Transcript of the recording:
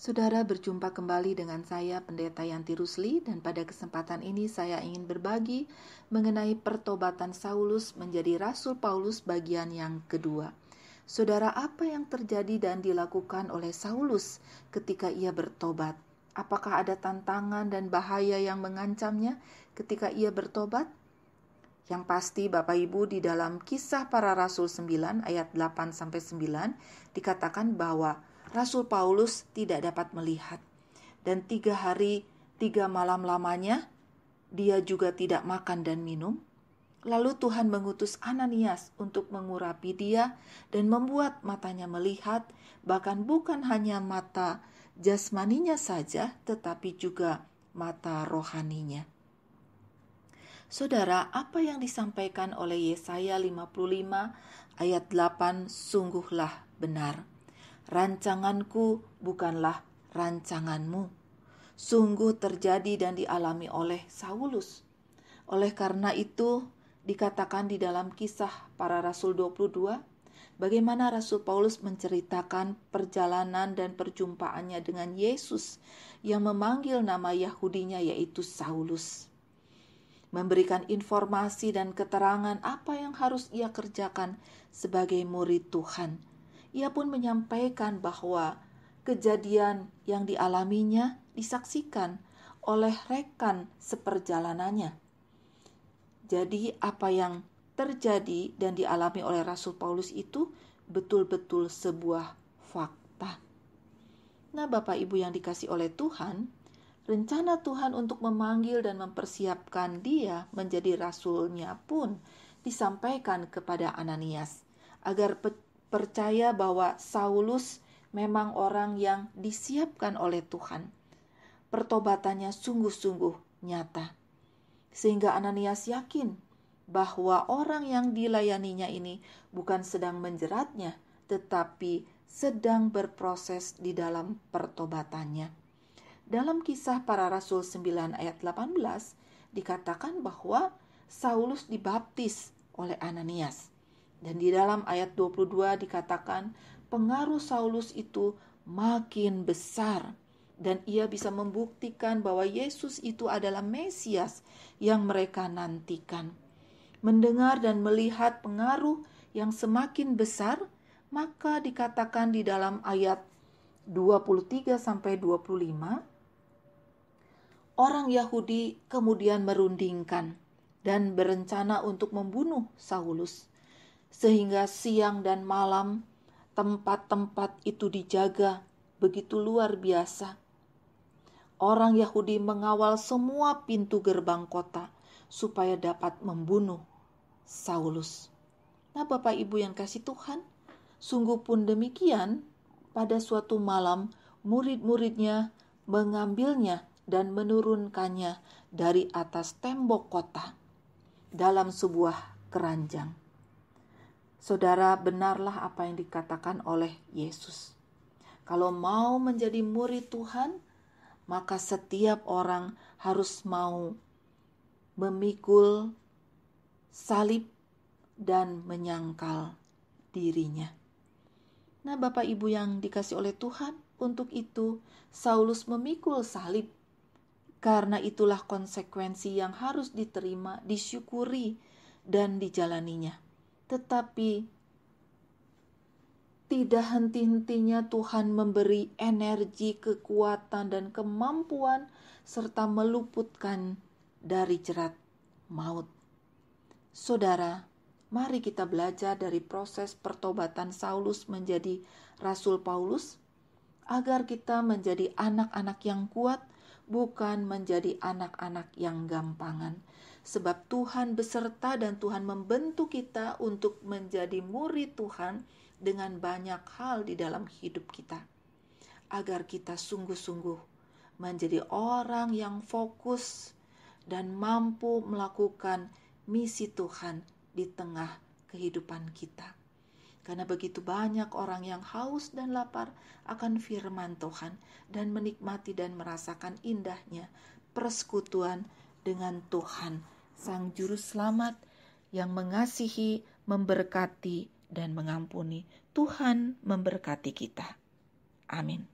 Saudara, berjumpa kembali dengan saya Pendeta Yanti Rusli, dan pada kesempatan ini saya ingin berbagi mengenai pertobatan Saulus menjadi Rasul Paulus bagian yang kedua. Saudara, apa yang terjadi dan dilakukan oleh Saulus ketika ia bertobat? Apakah ada tantangan dan bahaya yang mengancamnya ketika ia bertobat? Yang pasti Bapak Ibu, di dalam Kisah Para Rasul 9 ayat 8-9 dikatakan bahwa Rasul Paulus tidak dapat melihat, dan 3 hari 3 malam lamanya dia juga tidak makan dan minum. Lalu Tuhan mengutus Ananias untuk mengurapi dia dan membuat matanya melihat, bahkan bukan hanya mata jasmaninya saja, tetapi juga mata rohaninya. Saudara, apa yang disampaikan oleh Yesaya 55 ayat 8 sungguhlah benar. Rancanganku bukanlah rancanganmu. Sungguh terjadi dan dialami oleh Saulus. Oleh karena itu, dikatakan di dalam Kisah Para Rasul 22, bagaimana Rasul Paulus menceritakan perjalanan dan perjumpaannya dengan Yesus yang memanggil nama Yahudinya yaitu Saulus. Memberikan informasi dan keterangan apa yang harus ia kerjakan sebagai murid Tuhan. Ia pun menyampaikan bahwa kejadian yang dialaminya disaksikan oleh rekan seperjalanannya. Jadi apa yang terjadi dan dialami oleh Rasul Paulus itu betul-betul sebuah fakta. Nah, Bapak Ibu yang dikasihi oleh Tuhan, rencana Tuhan untuk memanggil dan mempersiapkan dia menjadi rasulnya pun disampaikan kepada Ananias, agar percaya bahwa Saulus memang orang yang disiapkan oleh Tuhan. Pertobatannya sungguh-sungguh nyata, sehingga Ananias yakin bahwa orang yang dilayaninya ini bukan sedang menjeratnya, tetapi sedang berproses di dalam pertobatannya. Dalam Kisah Para Rasul 9 ayat 18 dikatakan bahwa Saulus dibaptis oleh Ananias. Dan di dalam ayat 22 dikatakan pengaruh Saulus itu makin besar, dan ia bisa membuktikan bahwa Yesus itu adalah Mesias yang mereka nantikan. Mendengar dan melihat pengaruh yang semakin besar, maka dikatakan di dalam ayat 23-25, orang Yahudi kemudian merundingkan dan berencana untuk membunuh Saulus, sehingga siang dan malam tempat-tempat itu dijaga begitu luar biasa. Orang Yahudi mengawal semua pintu gerbang kota supaya dapat membunuh Saulus. Nah, Bapak Ibu yang kasih Tuhan, sungguh pun demikian, pada suatu malam murid-muridnya mengambilnya dan menurunkannya dari atas tembok kota dalam sebuah keranjang. Saudara, benarlah apa yang dikatakan oleh Yesus. Kalau mau menjadi murid Tuhan, maka setiap orang harus mau memikul salib dan menyangkal dirinya. Nah, Bapak Ibu yang dikasih oleh Tuhan, untuk itu Saulus memikul salib. Karena itulah konsekuensi yang harus diterima, disyukuri, dan dijalaninya. Tetapi tidak henti-hentinya Tuhan memberi energi, kekuatan, dan kemampuan, serta meluputkan dari jerat maut. Saudara, mari kita belajar dari proses pertobatan Saulus menjadi Rasul Paulus, agar kita menjadi anak-anak yang kuat, bukan menjadi anak-anak yang gampangan. Sebab Tuhan beserta dan Tuhan membentuk kita untuk menjadi murid Tuhan dengan banyak hal di dalam hidup kita, agar kita sungguh-sungguh menjadi orang yang fokus dan mampu melakukan misi Tuhan di tengah kehidupan kita. Karena begitu banyak orang yang haus dan lapar akan firman Tuhan dan menikmati dan merasakan indahnya persekutuan dengan Tuhan, Sang Juru Selamat yang mengasihi, memberkati, dan mengampuni. Tuhan memberkati kita. Amin.